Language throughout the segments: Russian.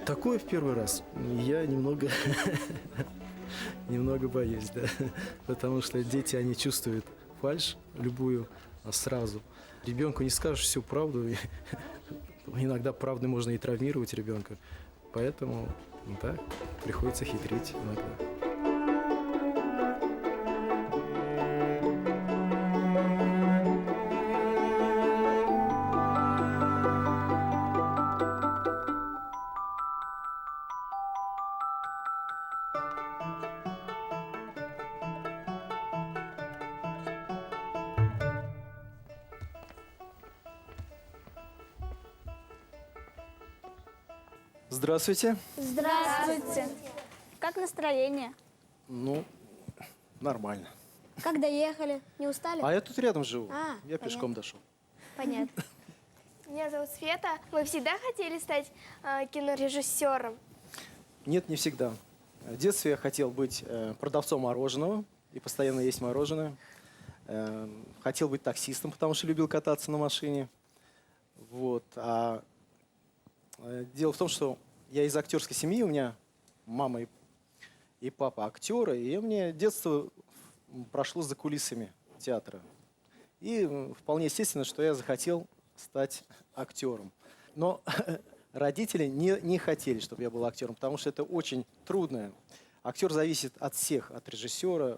Такое в первый раз. Я немного, немного боюсь, да. Потому что дети, они чувствуют фальшь любую сразу. Ребенку не скажешь всю правду. И иногда правдой можно и травмировать ребенка. Поэтому, да, приходится хитрить иногда. Здравствуйте. Здравствуйте. Как настроение? Ну, нормально. Как доехали? Не устали? А я тут рядом живу. Я понятно. пешком дошел. Понятно. Меня зовут Света. Вы всегда хотели стать кинорежиссером? Нет, не всегда. В детстве я хотел быть продавцом мороженого и постоянно есть мороженое. Хотел быть таксистом, потому что любил кататься на машине. Вот. Дело в том, что я из актерской семьи, у меня мама и папа актеры, и мне детство прошло за кулисами театра. И вполне естественно, что я захотел стать актером. Но родители не хотели, чтобы я был актером, потому что это очень трудно. Актер зависит от всех, от режиссера,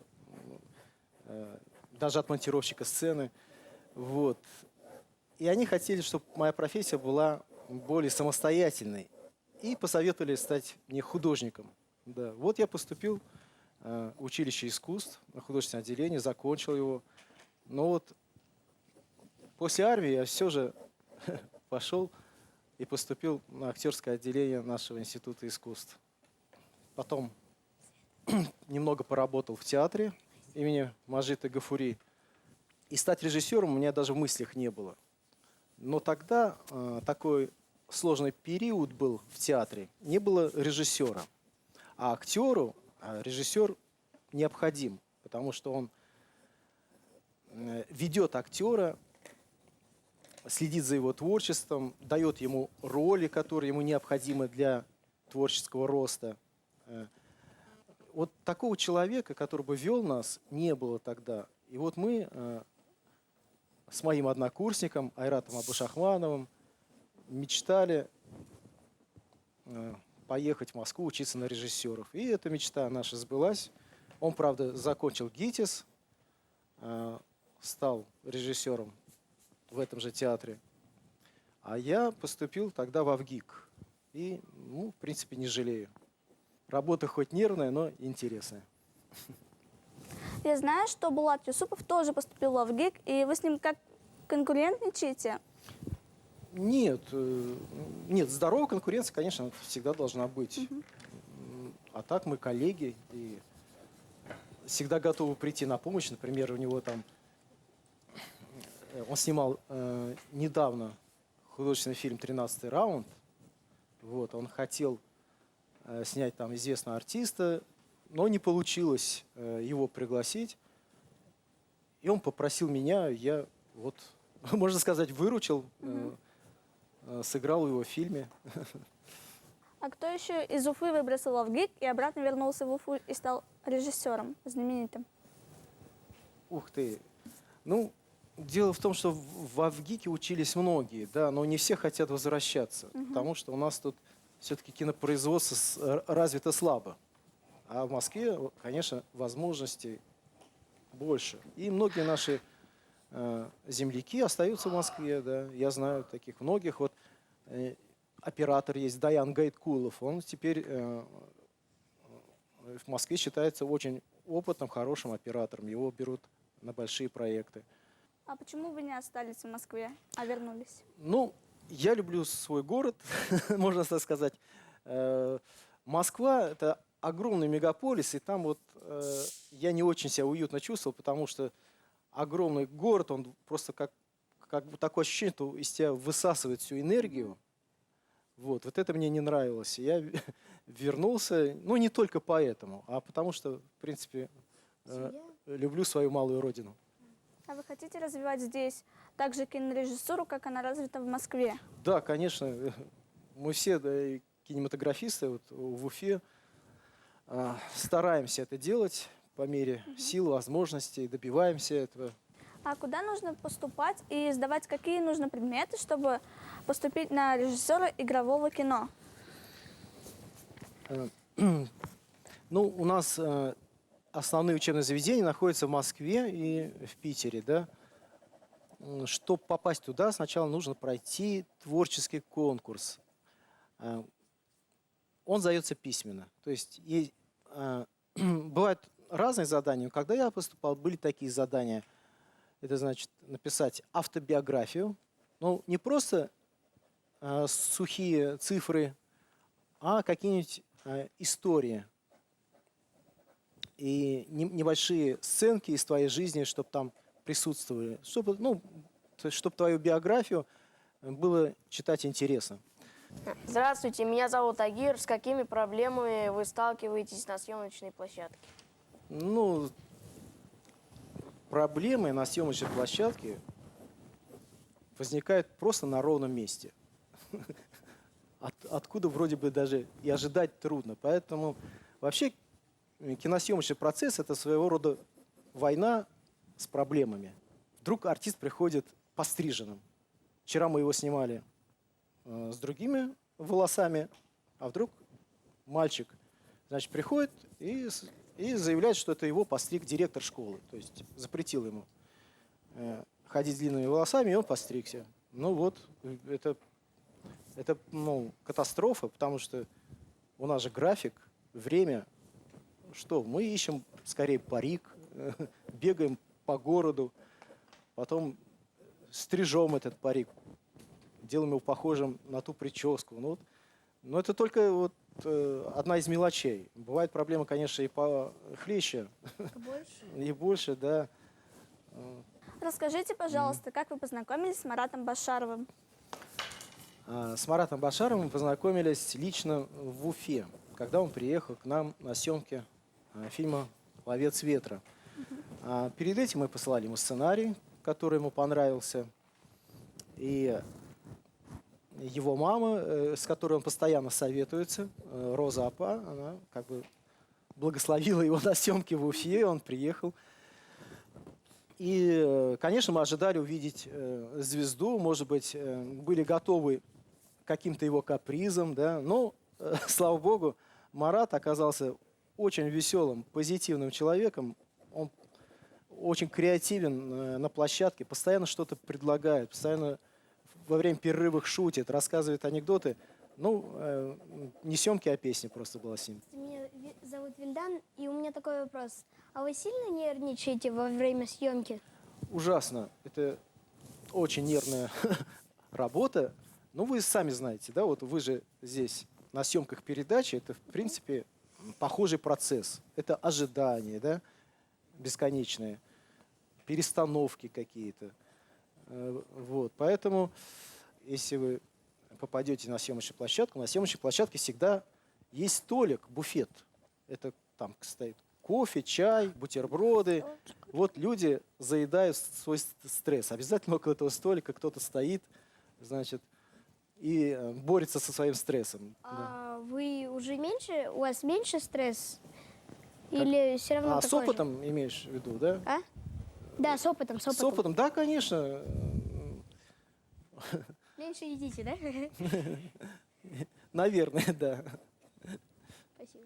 даже от монтировщика сцены. Вот. И они хотели, чтобы моя профессия была более самостоятельной. И посоветовали стать мне художником. Да. Вот я поступил в училище искусств, на художественное отделение, закончил его. Но вот после армии я все же пошел и поступил на актерское отделение нашего института искусств. Потом немного поработал в театре имени Мажита Гафури. И стать режиссером у меня даже в мыслях не было. Но тогда такой сложный период был в театре, не было режиссера. А актеру режиссер необходим, потому что он ведет актера, следит за его творчеством, дает ему роли, которые ему необходимы для творческого роста. Вот такого человека, который бы вел нас, не было тогда. И вот мы с моим однокурсником Айратом Абушахмановым мечтали поехать в Москву учиться на режиссеров. И эта мечта наша сбылась. Он, правда, закончил ГИТИС, стал режиссером в этом же театре. А я поступил тогда в АВГИК. И, в принципе, не жалею. Работа хоть нервная, но интересная. Я знаю, что Булат Юсупов тоже поступил в АВГИК, и вы с ним как конкурентничаете? Нет, здоровая конкуренция, конечно, всегда должна быть. А так мы коллеги и всегда готовы прийти на помощь. Например, у него там, он снимал недавно художественный фильм «13-й раунд». Вот, он хотел снять там известного артиста, но не получилось его пригласить. И он попросил меня, я вот, можно сказать, выручил, сыграл его в фильме. А кто еще из Уфы выбросил АВГИК и обратно вернулся в Уфу и стал режиссером знаменитым? Ух ты! Ну, дело в том, что в АВГИКе учились многие, да, но не все хотят возвращаться, потому что у нас тут все-таки кинопроизводство развито слабо. А в Москве, конечно, возможностей больше. И многие наши земляки остаются в Москве, да, я знаю таких многих. Вот оператор есть Даян Гайткулов, он теперь в Москве считается очень опытным, хорошим оператором, его берут на большие проекты. А почему вы не остались в Москве, а вернулись? Ну, я люблю свой город, можно так сказать. Москва – это огромный мегаполис, и там вот я не очень себя уютно чувствовал, потому что огромный город, он просто как бы такое ощущение, что из тебя высасывает всю энергию. Вот это мне не нравилось. Я вернулся, ну, не только поэтому, а потому что, в принципе, люблю свою малую родину. А вы хотите развивать здесь также кинорежиссуру, как она развита в Москве? Да, конечно. Мы все, да, кинематографисты вот, в Уфе стараемся это делать по мере сил, возможностей, добиваемся этого. А куда нужно поступать и сдавать какие нужно предметы, чтобы поступить на режиссера игрового кино? Ну, у нас основные учебные заведения находятся в Москве и в Питере, да. Чтобы попасть туда, сначала нужно пройти творческий конкурс. Он сдается письменно. То есть бывают разные задания. Когда я поступал, были такие задания. Это значит написать автобиографию. Ну, не просто сухие цифры, а какие-нибудь истории. И небольшие сценки из твоей жизни, чтобы там присутствовали. Чтобы, ну, чтобы твою биографию было читать интересно. Здравствуйте, меня зовут Агир. С какими проблемами вы сталкиваетесь на съемочной площадке? Ну, проблемы на съемочной площадке возникают просто на ровном месте. Откуда вроде бы даже и ожидать трудно. Поэтому вообще киносъемочный процесс – это своего рода война с проблемами. Вдруг артист приходит постриженным. Вчера мы его снимали с другими волосами, а вдруг мальчик, значит, приходит и заявляет, что это его постриг директор школы. То есть запретил ему ходить с длинными волосами, и он постригся. Ну вот, это ну, катастрофа, потому что у нас же график, время. Что, мы ищем скорее парик, бегаем по городу, потом стрижем этот парик, делаем его похожим на ту прическу. Ну, но это только вот, одна из мелочей. Бывает проблема, конечно, и похлеще. И больше, да. Расскажите, пожалуйста, как вы познакомились с Маратом Башаровым? С Маратом Башаровым мы познакомились лично в Уфе, когда он приехал к нам на съемки фильма «Ловец ветра». Перед этим мы посылали ему сценарий, который ему понравился. И его мама, с которой он постоянно советуется, Роза Апа, она как бы благословила его на съемки в Уфе, он приехал. И, конечно, мы ожидали увидеть звезду, может быть, были готовы к каким-то его капризам, да, но, слава богу, Марат оказался очень веселым, позитивным человеком. Он очень креативен на площадке, постоянно что-то предлагает, постоянно во время перерывов шутит, рассказывает анекдоты. Ну, не съемки, а песни просто была с ним. Меня зовут Вильдан, и у меня такой вопрос. А вы сильно нервничаете во время съемки? Ужасно. Это очень нервная работа. Ну, вы сами знаете, да, вот вы же здесь на съемках передачи, это, в принципе, похожий процесс. Это ожидание, да, бесконечные, перестановки какие-то. Вот, поэтому, если вы попадете на съемочную площадку, на съемочной площадке всегда есть столик, буфет. Это там стоит кофе, чай, бутерброды. Вот люди заедают свой стресс. Обязательно около этого столика кто-то стоит, значит, и борется со своим стрессом. А вы уже меньше, у вас меньше стресс? Или все равно С такой же? опытом имеешь в виду, да? А? Да, с опытом, с С опытом. опытом, да, конечно. Меньше едите, да? Наверное, да. Спасибо.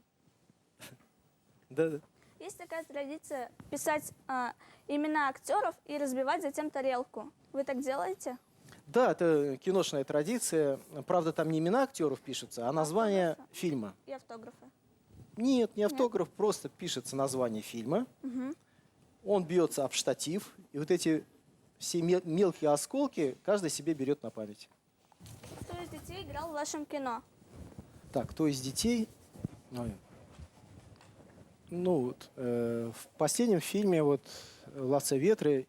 Да, да. Есть такая традиция писать имена актеров и разбивать затем тарелку. Вы так делаете? Да, это киношная традиция. Правда, там не имена актеров пишутся, а название фильма. И автографы. Нет, не автограф, просто пишется название фильма. Он бьется об штатив, и вот эти все мелкие осколки каждый себе берет на память. Кто из детей играл в вашем кино? Так, кто из детей? Ну, вот, в последнем фильме вот «Ловца ветра»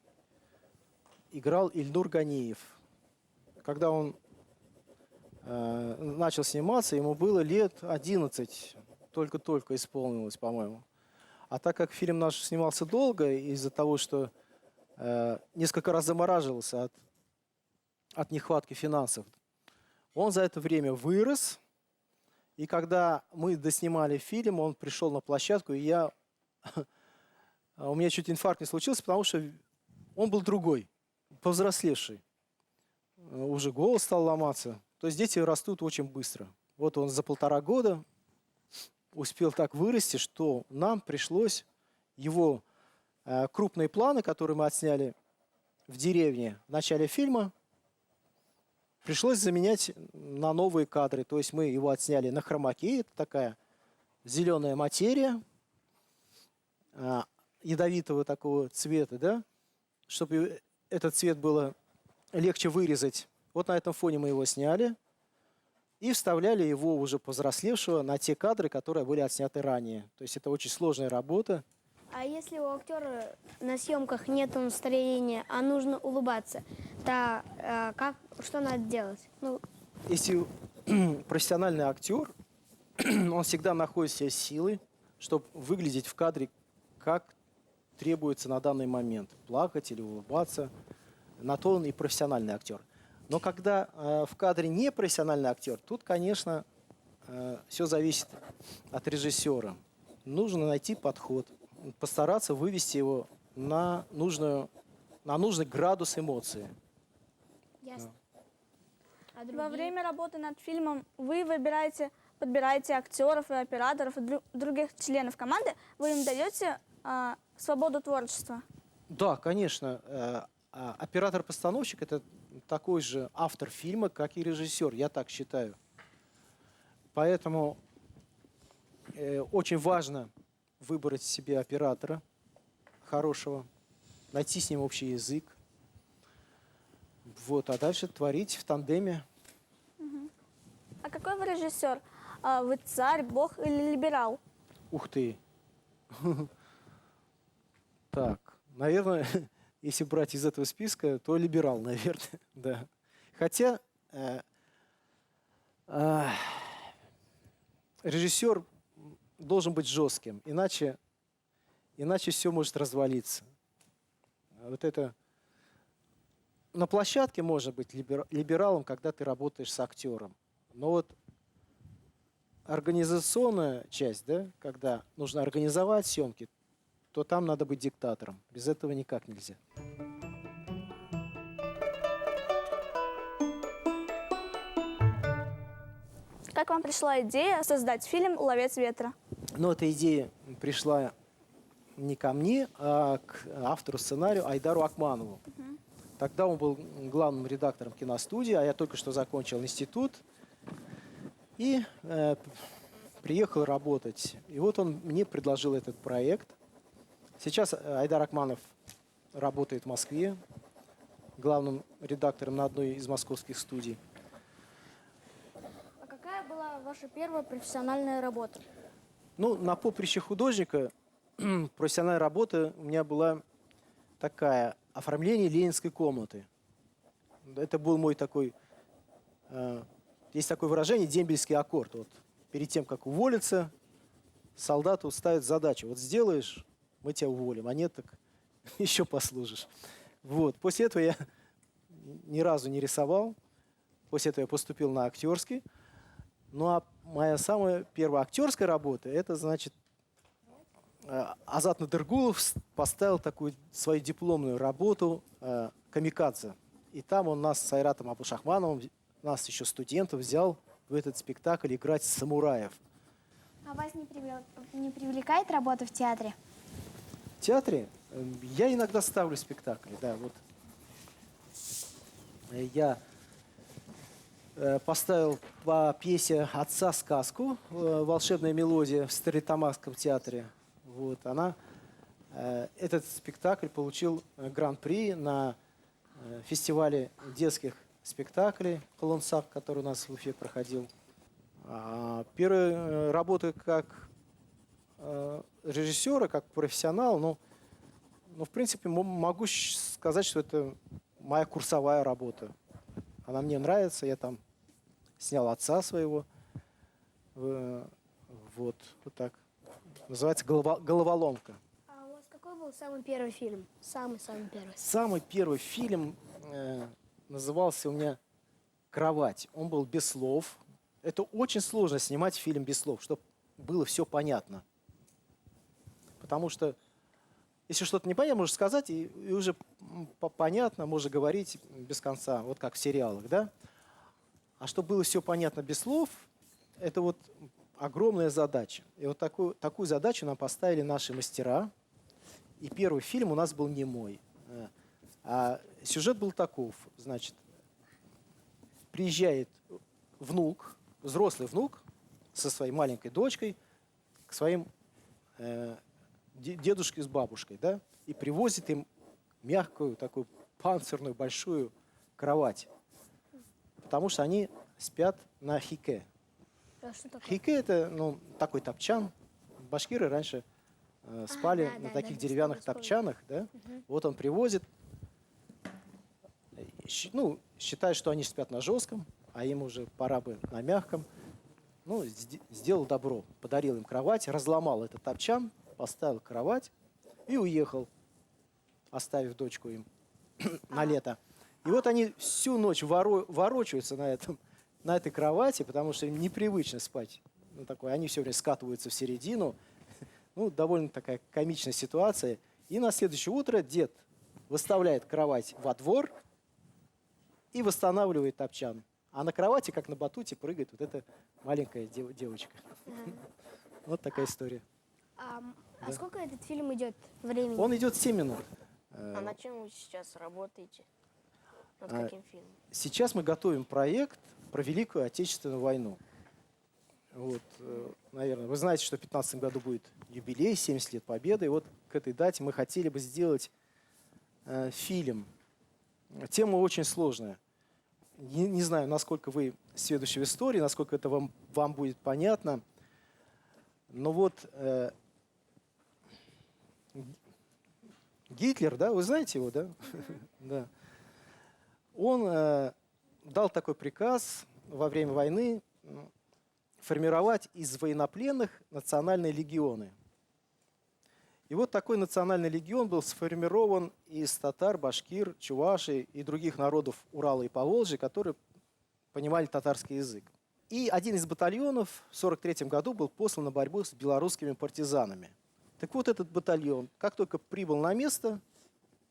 играл Ильнур Ганиев. Когда он начал сниматься, ему было лет 11, только-только исполнилось, по-моему. А так как фильм наш снимался долго, из-за того, что несколько раз замораживался от нехватки финансов, он за это время вырос И когда мы доснимали фильм, он пришел на площадку, и у меня чуть инфаркт не случился, потому что он был другой, повзрослевший. Уже голос стал ломаться. То есть дети растут очень быстро. Вот он за 1,5 года успел так вырасти, что нам пришлось его крупные планы, которые мы отсняли в деревне в начале фильма, пришлось заменять на новые кадры. То есть мы его отсняли на хромаке. Это такая зеленая материя, ядовитого такого цвета, да? Чтобы этот цвет было легче вырезать. Вот на этом фоне мы его сняли и вставляли его уже повзрослевшего на те кадры, которые были отсняты ранее. То есть это очень сложная работа. А если у актера на съемках нет настроения, а нужно улыбаться, то что надо делать? Ну, Если профессиональный актер, он всегда находит в себе силы, чтобы выглядеть в кадре, как требуется на данный момент. Плакать или улыбаться. На то он и профессиональный актер. Но когда в кадре не профессиональный актер, тут, конечно, все зависит от режиссера. Нужно найти подход, постараться вывести его на нужный градус эмоции. ясно. А Во время работы над фильмом вы подбираете актеров и операторов и других членов команды, вы им даете свободу творчества? Да, конечно. Оператор-постановщик – это такой же автор фильма, как и режиссер, я так считаю. Поэтому очень важно выбрать себе оператора хорошего, найти с ним общий язык. Вот, а дальше творить в тандеме. А какой вы режиссер? Вы царь, бог или либерал? Ух ты! Так, наверное, если брать из этого списка, то либерал, наверное, да. Хотя режиссер должен быть жестким, иначе все может развалиться. Вот это на площадке можно быть либералом, когда ты работаешь с актером. Но вот организационная часть, да, когда нужно организовать съемки, то там надо быть диктатором. Без этого никак нельзя. Как вам пришла идея создать фильм «Ловец ветра»? Но эта идея пришла не ко мне, а к автору сценария Айдару Акманову. Тогда он был главным редактором киностудии, а я только что закончил институт и приехал работать. И вот он мне предложил этот проект. Сейчас Айдар Акманов работает в Москве, главным редактором на одной из московских студий. А какая была ваша первая профессиональная работа? Ну, на поприще художника профессиональная работа у меня была такая: оформление ленинской комнаты. Это был мой такой, есть такое выражение, дембельский аккорд. Вот перед тем, как уволиться, солдату ставят задачу: вот сделаешь, мы тебя уволим, а нет, так еще послужишь. Вот. После этого я ни разу не рисовал. После этого я поступил на актерский. Ну а моя самая первая актерская работа, это, значит, Азат Надыргулов поставил такую свою дипломную работу «Камикадзе». И там он нас с Айратом Абушахмановым, нас еще студентов, взял в этот спектакль играть самураев. А вас не привлекает работа в театре? В театре я иногда ставлю спектакли, да, вот. Я поставил по пьесе отца сказку «Волшебная мелодия» в Стерлитамакском театре. Вот, этот спектакль получил гран-при на фестивале детских спектаклей «Холонсак», который у нас в Уфе проходил. Первая работа как режиссера, как профессионал, ну, в принципе, могу сказать, что это моя курсовая работа. Она мне нравится, я там снял отца своего. Вот так. Называется «Головоломка». А у вас какой был самый первый фильм? Самый-самый первый. Самый первый фильм назывался у меня «Кровать». Он был без слов. это очень сложно снимать фильм без слов, чтобы было все понятно. Потому что если что-то непонятно, можешь сказать, и уже понятно, можно говорить без конца, вот как в сериалах, да? А чтобы было все понятно без слов, это вот огромная задача. И вот такую задачу нам поставили наши мастера. И первый фильм у нас был немой. А сюжет был таков. Значит, приезжает внук, взрослый внук со своей маленькой дочкой к своим дедушке с бабушкой, да, и привозит им мягкую, такую панцирную, большую кровать. Потому что они спят на хике. А что такое? Хике – это такой топчан. Башкиры раньше спали да, на да, таких да, деревянных вспомнила. топчанах. Да? Вот он привозит. Считает, что они спят на жестком, а им уже пора бы на мягком. Сделал добро. Подарил им кровать, разломал этот топчан, поставил кровать и уехал, оставив дочку им на лето. И вот они всю ночь ворочаются на этой кровати, потому что им непривычно спать. Они все время скатываются в середину. Довольно такая комичная ситуация. И на следующее утро дед выставляет кровать во двор и восстанавливает топчан. А на кровати, как на батуте, прыгает вот эта маленькая девочка. Вот такая история. А сколько этот фильм идет времени? Он идет 7 минут. А над чем вы сейчас работаете? Над каким фильмом? Сейчас мы готовим проект про Великую Отечественную войну. Наверное, вы знаете, что в 2015 году будет юбилей, 70 лет Победы. И вот к этой дате мы хотели бы сделать фильм. Тема очень сложная. Не знаю, насколько вы сведущи в истории, насколько это вам будет понятно. Но Гитлер, да, вы знаете его, да? Да. Он дал такой приказ во время войны формировать из военнопленных национальные легионы. И вот такой национальный легион был сформирован из татар, башкир, чувашей и других народов Урала и Поволжья, которые понимали татарский язык. И один из батальонов в 1943 году был послан на борьбу с белорусскими партизанами. Так вот, этот батальон, как только прибыл на место,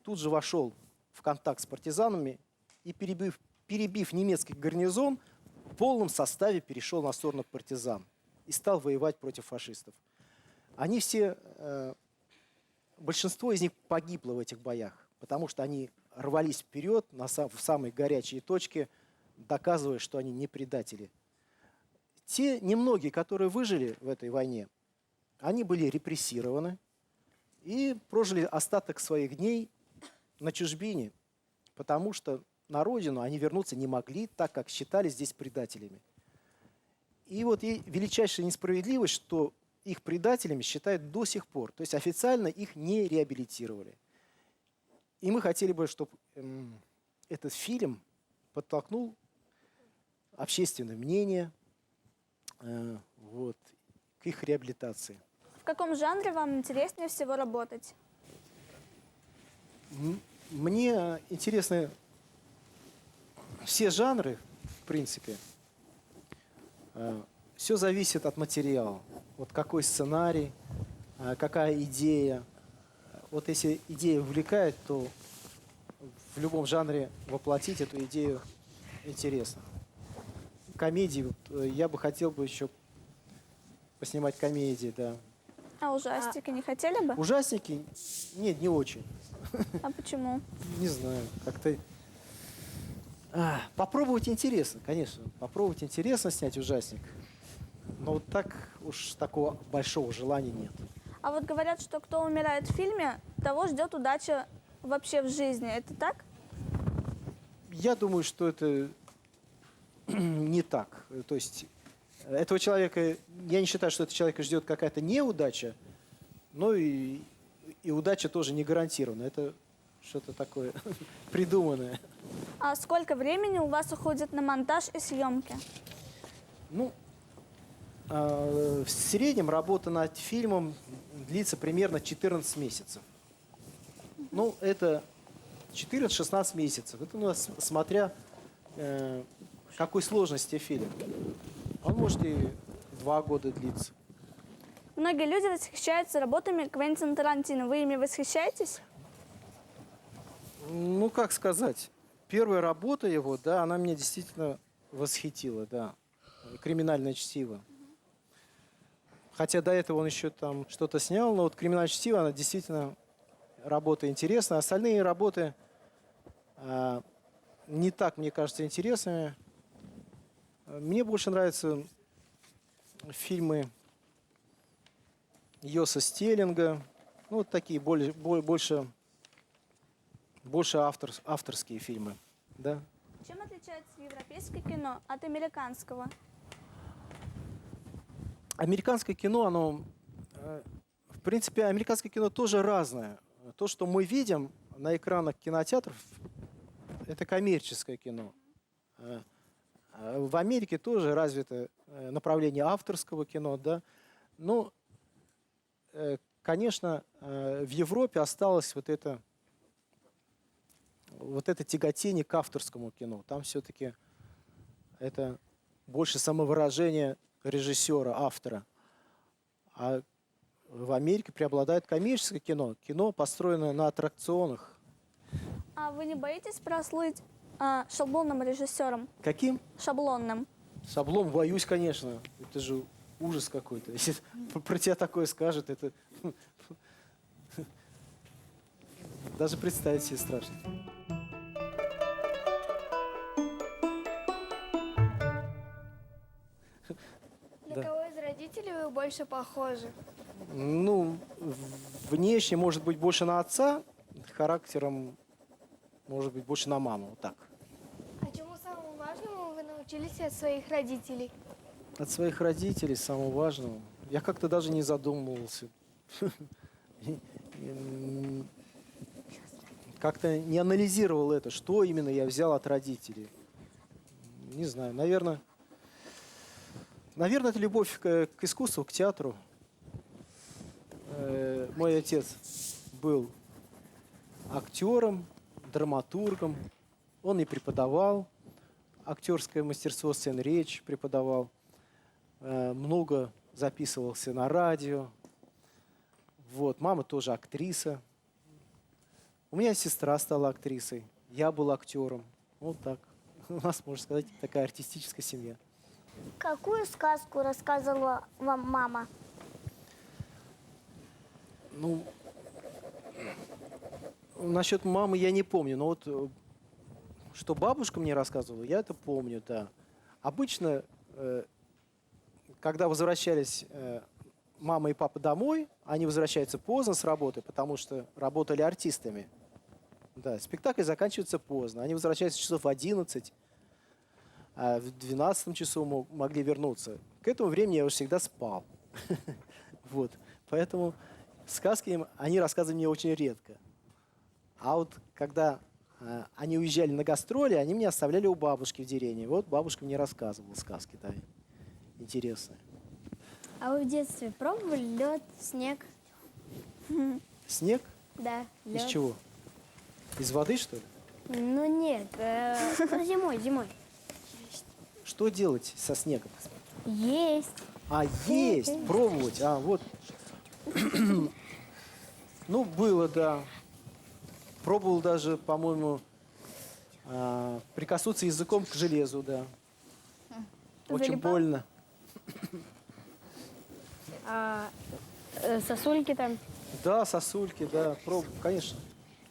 тут же вошел в контакт с партизанами и, перебив немецкий гарнизон, в полном составе перешел на сторону партизан и стал воевать против фашистов. Они все, большинство из них погибло в этих боях, потому что они рвались вперед в самые горячие точки, доказывая, что они не предатели. Те немногие, которые выжили в этой войне, они были репрессированы и прожили остаток своих дней на чужбине, потому что на родину они вернуться не могли, так как считались здесь предателями. И вот величайшая несправедливость, что их предателями считают до сих пор. То есть официально их не реабилитировали. И мы хотели бы, чтобы этот фильм подтолкнул общественное мнение к их реабилитации. В каком жанре вам интереснее всего работать? Мне интересны все жанры, в принципе. Все зависит от материала. Вот какой сценарий, какая идея. Вот если идея увлекает, то в любом жанре воплотить эту идею интересно. Комедии, я бы хотел еще поснимать комедии, да. А ужастики не хотели бы? Ужастики? Нет, не очень. А почему? Не знаю, как-то... Попробовать интересно, конечно. Попробовать интересно снять ужастик. Но вот так уж такого большого желания нет. А вот говорят, что кто умирает в фильме, того ждет удача вообще в жизни. Это так? Я думаю, что это не так. То есть этого человека, я не считаю, что этого человека ждет какая-то неудача, но и удача тоже не гарантирована. Это что-то такое придуманное. А сколько времени у вас уходит на монтаж и съемки? В среднем работа над фильмом длится примерно 14 месяцев. Это 14-16 месяцев. Это у нас смотря какой сложности фильм. Он может и 2 года длиться. Многие люди восхищаются работами Квентина Тарантино. Вы ими восхищаетесь? Ну, как сказать, первая работа его, да, она меня действительно восхитила, да. «Криминальное чтиво». Хотя до этого он еще там что-то снял, но вот «Криминальное чтиво», она действительно работа интересная. Остальные работы не так, мне кажется, интересными. Мне больше нравятся фильмы Йоса Стеллинга, ну, вот такие больше авторские фильмы, да. Чем отличается европейское кино от американского? Американское кино, оно, в принципе, американское кино тоже разное. То, что мы видим на экранах кинотеатров, это коммерческое кино. В Америке тоже развито направление авторского кино, да. Но, конечно, в Европе осталось вот это тяготение к авторскому кино. Там все-таки это больше самовыражение режиссера, автора. А в Америке преобладает коммерческое кино. Кино, построенное на аттракционах. А вы не боитесь прослыть шаблонным режиссером? Каким? Шаблонным. Шаблон боюсь, конечно. Это же ужас какой-то. Если про тебя такое скажет, это даже представить себе страшно. На Да. кого из родителей вы больше похожи? Ну, внешне, может быть, больше на отца, характером, может быть, больше на маму. Вот так. А чему самому важному вы научились от своих родителей? От своих родителей самого важного. Я как-то даже не задумывался. Как-то не анализировал это, что именно я взял от родителей. Не знаю, наверное, это любовь к искусству, к театру. Мой отец был актером, драматургом. Он и преподавал актерское мастерство, сцен речь преподавал. Много записывался на радио. Вот. Мама тоже актриса. У меня сестра стала актрисой. Я был актером. Вот так. У нас, можно сказать, такая артистическая семья. Какую сказку рассказывала вам мама? Ну, насчет мамы я не помню, но вот что бабушка мне рассказывала, я это помню, да. Обычно, когда возвращались мама и папа домой, они возвращаются поздно с работы, потому что работали артистами. Да, спектакль заканчивается поздно. Они возвращаются часов в 11, а в 12 часу могли вернуться. К этому времени я уже всегда спал. Вот. Поэтому сказки они рассказывали мне очень редко. А вот когда они уезжали на гастроли, они меня оставляли у бабушки в деревне. Вот бабушка мне рассказывала сказки, да, интересные. А вы в детстве пробовали лед, снег? Снег? Да, Из лед. чего? Из воды, что ли? Ну нет, зимой. Что делать со снегом? Есть. А, есть, пробовать. А, вот. Ну, было, да. Пробовал даже, по-моему, прикоснуться языком к железу, да. Очень Залипал? больно. Сосульки там. Да, сосульки, да, пробовал, конечно.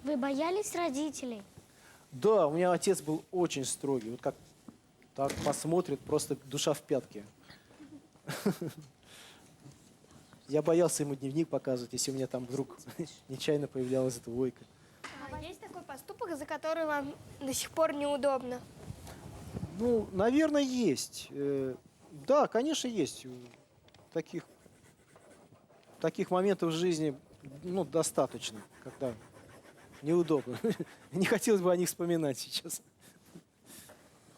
Вы боялись родителей? Да, у меня отец был очень строгий. Вот как так посмотрит, просто душа в пятки. Я боялся ему дневник показывать, если у меня там вдруг нечаянно появлялась эта двойка. А есть такой поступок, за который вам до сих пор неудобно? Ну, наверное, есть. Да, конечно, есть. Таких моментов в жизни, ну, достаточно, когда неудобно. Не хотелось бы о них вспоминать сейчас.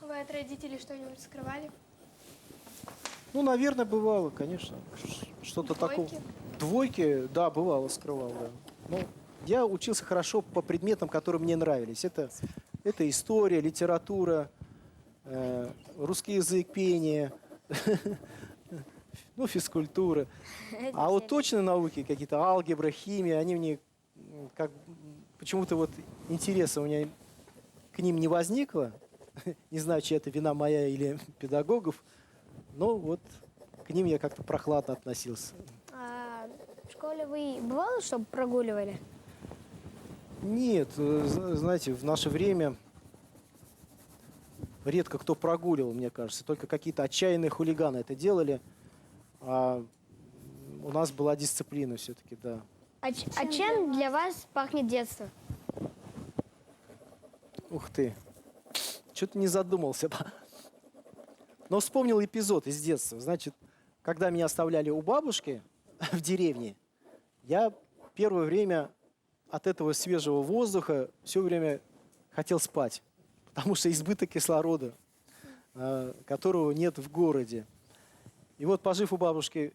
Вы от родителей что-нибудь скрывали? Ну, наверное, бывало, конечно. Что-то такое. Двойки? Двойки, да, бывало, скрывал, да. Ну, я учился хорошо по предметам, которые мне нравились. Это история, литература, русский язык, пение, Ну, физкультура. А вот точные науки, какие-то алгебра, химия, они мне как почему-то вот интереса у меня к ним не возникло. Не знаю, чья это вина моя или педагогов, но вот к ним я как-то прохладно относился. А в школе вы бывало, чтобы прогуливали? Нет, знаете, в наше время редко кто прогуливал, мне кажется. Только какие-то отчаянные хулиганы это делали. А у нас была дисциплина все-таки, да. А чем для вас пахнет детство? Ух ты. Что-то не задумался. Но вспомнил эпизод из детства. Значит, когда меня оставляли у бабушки в деревне, я первое время от этого свежего воздуха все время хотел спать. Потому что избыток кислорода, которого нет в городе. И вот, пожив у бабушки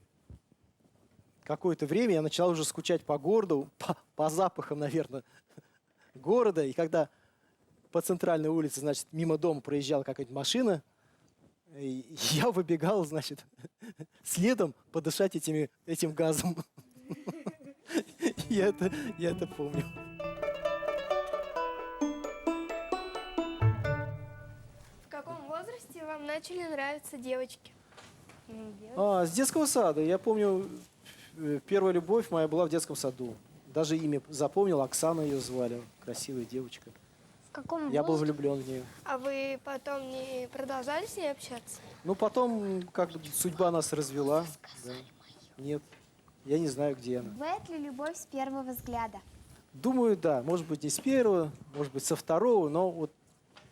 какое-то время, я начал уже скучать по городу, по запахам, наверное, города. И когда по центральной улице, значит, мимо дома проезжала какая-то машина, и я выбегал, значит, следом подышать этим газом. Я это помню. В каком возрасте вам начали нравиться девочки? С детского сада. Я помню, первая любовь моя была в детском саду. Даже имя запомнил, Оксана ее звали. Красивая девочка. В каком Я был возрасте? влюблен в нее. А вы потом не продолжали с ней общаться? Ну, потом, как бы, судьба нас развела. Да. Нет, я не знаю, где она. Бывает ли любовь с первого взгляда? Думаю, да. Может быть, не с первого, может быть, со второго, но вот,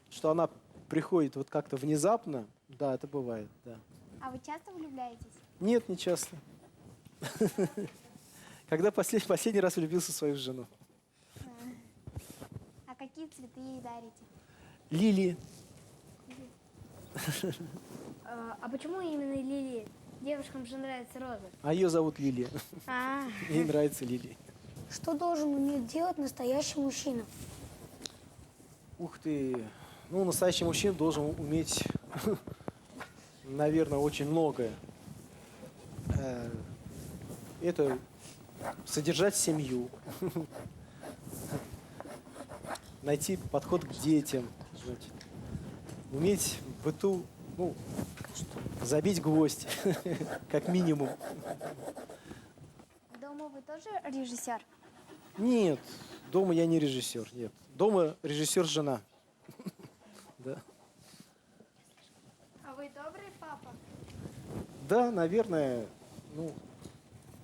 что она приходит вот как-то внезапно, да, это бывает, да. А вы часто влюбляетесь? Нет, не часто. Когда последний раз влюбился в свою жену. А какие цветы ей дарите? Лилии. А почему именно лилии? Девушкам же нравятся розы. А ее зовут Лилия. Ей нравится Лилия. Что должен уметь делать настоящий мужчина? Ух ты. Ну, настоящий мужчина должен уметь, наверное, очень многое. Это содержать семью, найти подход к детям, значит, уметь в быту, ну, забить гвоздь, как минимум. Дома вы тоже режиссер? Нет, дома я не режиссер, нет. Дома режиссер жена. Да. А вы добрый папа? Да, наверное, ну,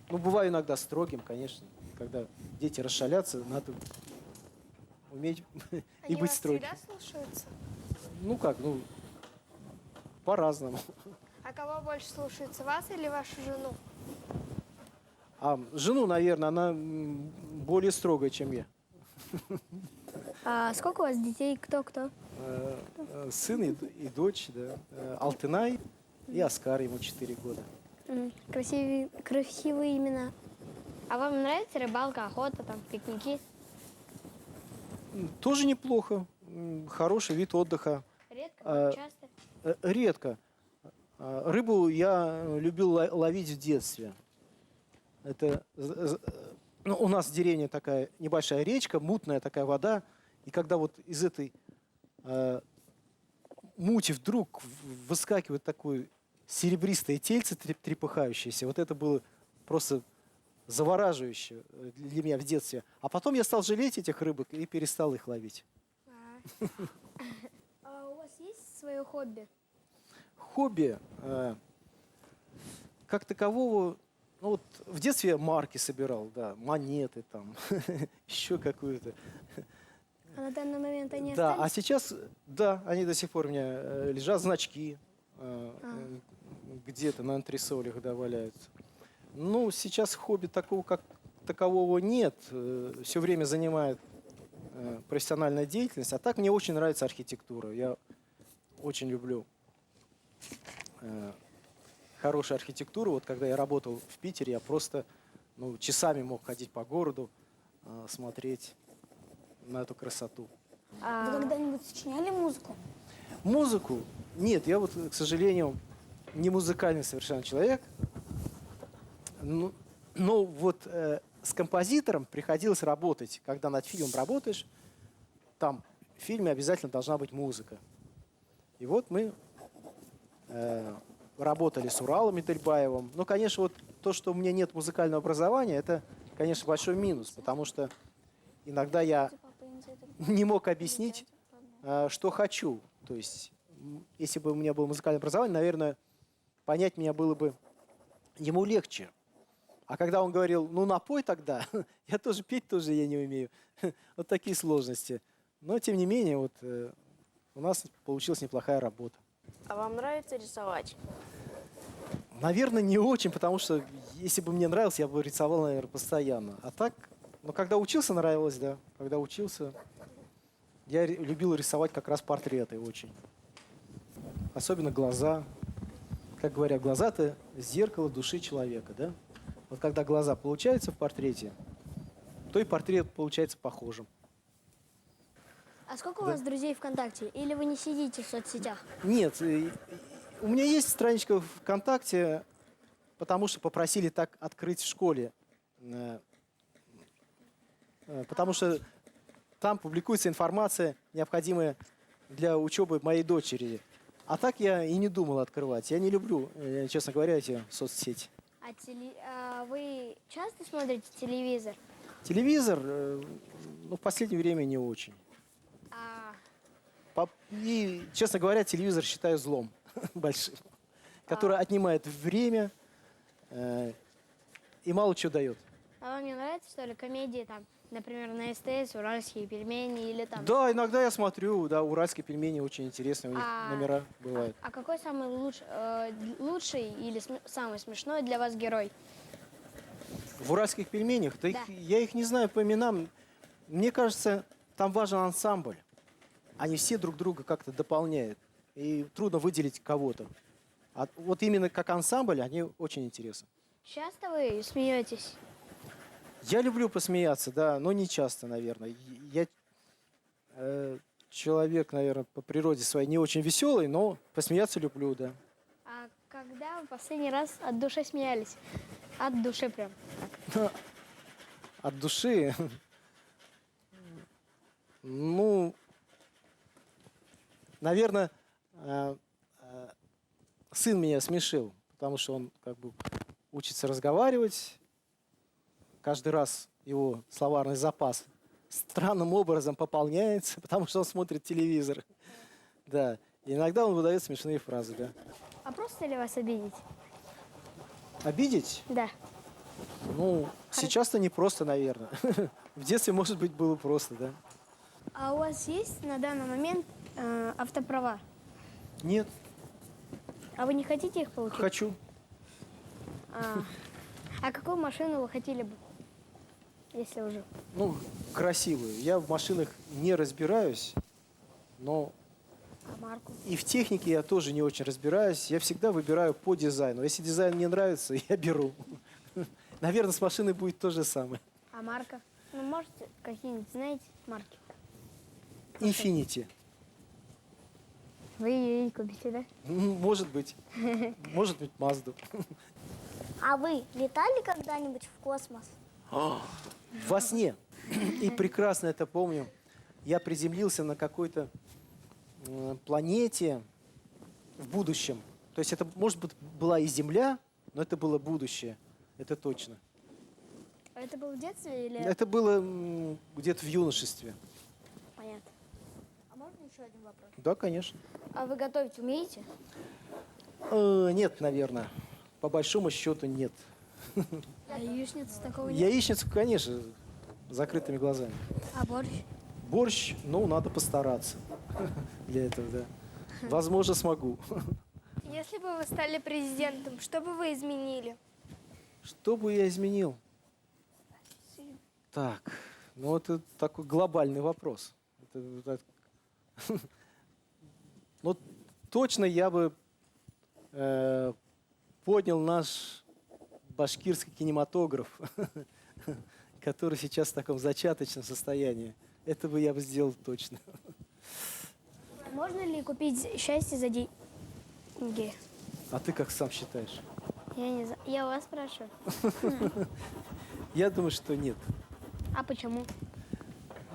бываю иногда строгим, конечно. Когда дети расшалятся, надо уметь и Они быть вас строгим. всегда слушаются? Ну как, по-разному. А кого больше слушаются, вас или вашу жену? А жену, наверное, она более строгая, чем я. А сколько у вас детей? Кто-кто? Сын и дочь, да. Алтынай и Оскар, ему 4 года. Красивые имена. А вам нравится рыбалка, охота, там, пикники? Тоже неплохо. Хороший вид отдыха. Редко, часто? Редко. Рыбу я любил ловить в детстве. Это, ну, у нас в деревне такая небольшая речка, мутная такая вода. И когда вот из этой мути вдруг выскакивает такое серебристое тельце трепыхающееся, вот это было просто завораживающе для меня в детстве. А потом я стал жалеть этих рыбок и перестал их ловить. А у вас есть свое хобби? Хобби как такового, ну вот в детстве я марки собирал, да, монеты там, еще какую-то. А на данный момент они Да, а остались? сейчас, да, они до сих пор у меня лежат, значки где-то на антресолях, да, валяются. Ну, сейчас хобби такого, как такового нет. Все время занимает профессиональная деятельность. А так мне очень нравится архитектура. Я очень люблю хорошую архитектуру. Вот когда я работал в Питере, я просто часами мог ходить по городу, смотреть на эту красоту. Вы когда-нибудь сочиняли музыку? Музыку? Нет, я вот, к сожалению, не музыкальный совершенно человек. Но вот с композитором приходилось работать. Когда над фильмом работаешь, там в фильме обязательно должна быть музыка. И вот мы работали с Уралом Медельбаевым. Ну, конечно, вот то, что у меня нет музыкального образования, это, конечно, большой минус, потому что иногда я не мог объяснить, что хочу. То есть, если бы у меня было музыкальное образование, наверное, понять меня было бы ему легче. А когда он говорил, ну, напой тогда, я тоже петь тоже я не умею. Вот такие сложности. Но, тем не менее, вот у нас получилась неплохая работа. А вам нравится рисовать? Наверное, не очень, потому что если бы мне нравилось, я бы рисовал, наверное, постоянно. А так, ну, когда учился, нравилось, да. Когда учился, я любил рисовать как раз портреты очень. Особенно глаза. Как говорят, глаза – это зеркало души человека, да. Вот когда глаза получаются в портрете, то и портрет получается похожим. А сколько у вас друзей ВКонтакте? Или вы не сидите в соцсетях? Нет, у меня есть страничка ВКонтакте, потому что попросили так открыть в школе. Потому что там публикуется информация, необходимая для учебы моей дочери. А так я и не думал открывать. Я не люблю, честно говоря, эти соцсети. А вы часто смотрите телевизор? Телевизор, ну, в последнее время не очень. И, честно говоря, телевизор считаю злом большим, который отнимает время и мало чего дает. А вам не нравится, что ли, комедии там, например, на СТС, уральские пельмени или там... Да, иногда я смотрю, да, уральские пельмени очень интересные, у них номера бывают. А какой самый лучший или самый смешной для вас герой? В уральских пельменях, да. Да. Я их не знаю по именам. Мне кажется, там важен ансамбль. Они все друг друга как-то дополняют. И трудно выделить кого-то. А вот именно как ансамбль они очень интересны. Часто вы смеетесь? Я люблю посмеяться, да, но не часто, наверное. Я человек, наверное, по природе своей не очень веселый, но посмеяться люблю, да. А когда вы последний раз от души смеялись? От души прям. От души. Ну, наверное, сын меня смешил, потому что он как бы учится разговаривать. Каждый раз его словарный запас странным образом пополняется, потому что он смотрит телевизор. Да. И иногда он выдает смешные фразы, да. А просто ли вас обидеть? Обидеть? Да. Ну, сейчас-то не просто, наверное. В детстве, может быть, было просто, да. А у вас есть на данный момент автоправа? Нет, А вы не хотите их получить? хочу. А какую машину вы хотели бы, если уже? Ну, красивую. Я в машинах не разбираюсь, но А марку? и в технике я тоже не очень разбираюсь. Я всегда выбираю по дизайну. Если дизайн мне нравится, я беру. Наверное, с машиной будет то же самое. А марка? Ну, можете какие-нибудь, знаете, марки? Infiniti. Вы ее и купите, да? Может быть. Может быть, Mazda. А вы летали когда-нибудь в космос? Во сне. И прекрасно это помню. Я приземлился на какой-то планете в будущем. То есть это, может быть, была и Земля, но это было будущее. Это точно. А это было в детстве или... Это было где-то в юношестве. Понятно. А можно еще один вопрос? Да, конечно. А вы готовить умеете? Нет, наверное. По большому счету нет. А яичницы такого нет? Яичницу, конечно, с закрытыми глазами. А борщ? Борщ, ну, надо постараться для этого, да. Возможно, смогу. Если бы вы стали президентом, что бы вы изменили? Что бы я изменил? Так, ну это такой глобальный вопрос. Ну, точно я бы поднял наш башкирский кинематограф, который сейчас в таком зачаточном состоянии. Это бы я бы сделал точно. Можно ли купить счастье за деньги? А ты как сам считаешь? Я не знаю. Я у вас спрашиваю. Я думаю, что нет. А почему?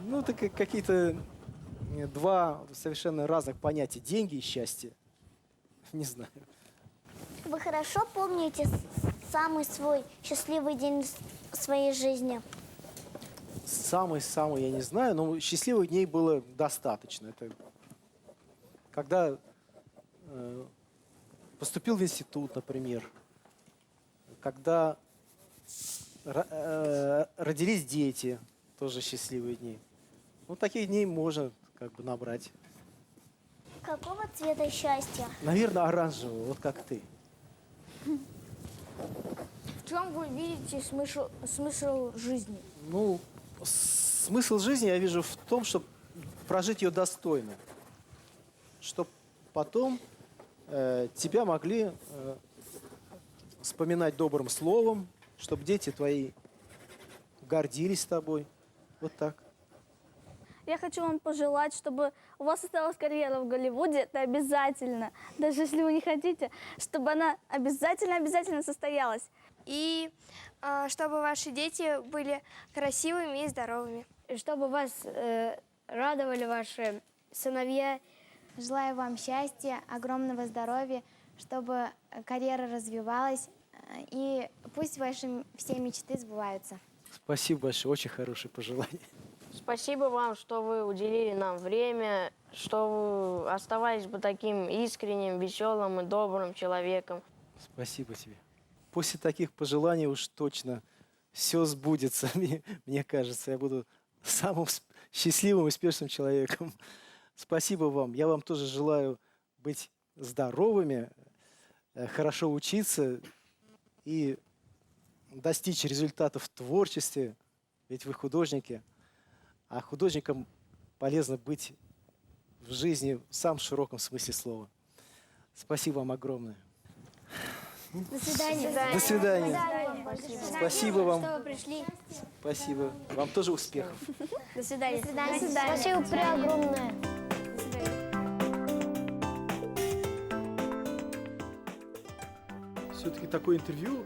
Ну, это какие-то два совершенно разных понятия. Деньги и счастье. Не знаю. Вы хорошо помните самый свой счастливый день своей жизни? Самый-самый, я не знаю, но счастливых дней было достаточно. Это когда поступил в институт, например, когда родились дети, тоже счастливые дни. Ну, таких дней можно как бы набрать. Какого цвета счастье? Наверное, оранжевого, вот как ты. В чем вы видите смысл жизни? Ну, смысл жизни я вижу в том, чтобы прожить ее достойно. Чтобы потом тебя могли вспоминать добрым словом, чтобы дети твои гордились тобой. Вот так. Я хочу вам пожелать, чтобы у вас осталась карьера в Голливуде, это обязательно, даже если вы не хотите, чтобы она обязательно состоялась. И чтобы ваши дети были красивыми и здоровыми. И чтобы вас радовали ваши сыновья. Желаю вам счастья, огромного здоровья, чтобы карьера развивалась, и пусть ваши все мечты сбываются. Спасибо большое, очень хорошее пожелание. Спасибо вам, что вы уделили нам время, что вы оставались бы таким искренним, веселым и добрым человеком. Спасибо тебе. После таких пожеланий уж точно все сбудется, мне кажется. Я буду самым счастливым, успешным человеком. Спасибо вам. Я вам тоже желаю быть здоровыми, хорошо учиться и достичь результатов в творчестве. Ведь вы художники. А художникам полезно быть в жизни в самом широком смысле слова. Спасибо вам огромное. До свидания. До свидания. Спасибо вам. Что вы пришли. Спасибо. Вам тоже успехов. До свидания. Спасибо преогромное. Все-таки такое интервью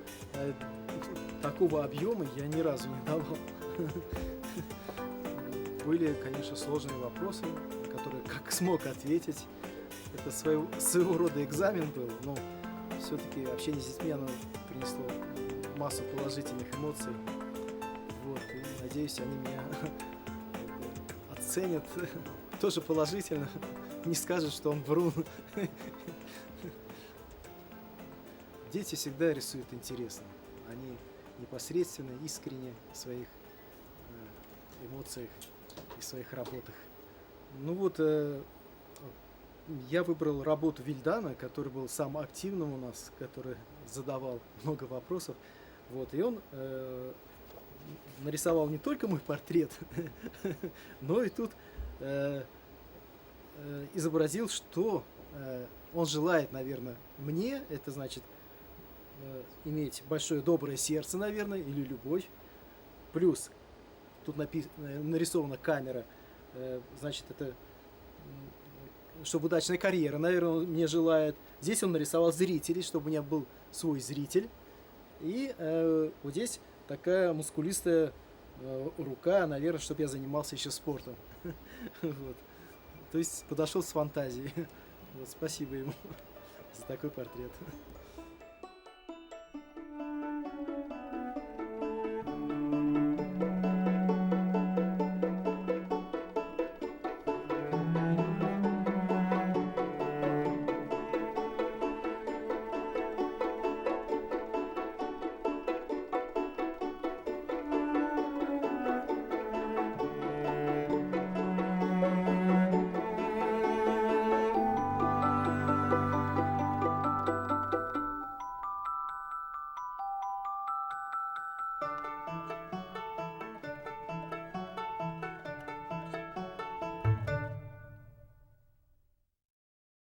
такого объема я ни разу не давал. Были, конечно, сложные вопросы, на которые как смог ответить. Это своего рода экзамен был, но все-таки общение с детьми оно принесло массу положительных эмоций. Вот, и надеюсь, они меня оценят тоже положительно. Не скажут, что он врун. Дети всегда рисуют интересно. Они непосредственно, искренне в своих эмоциях и в своих работах. Ну вот, я выбрал работу Вильдана, который был самым активным у нас, который задавал много вопросов. Вот, и он нарисовал не только мой портрет, но и тут изобразил, что он желает, наверное, мне, это значит иметь большое доброе сердце, наверное, или любовь. Плюс тут нарисована камера, значит, это чтобы удачная карьера, наверное, он мне желает. Здесь он нарисовал зрителей, чтобы у меня был свой зритель. И вот здесь такая мускулистая рука, наверное, чтобы я занимался еще спортом. Вот. То есть подошел с фантазией. Вот, спасибо ему за такой портрет.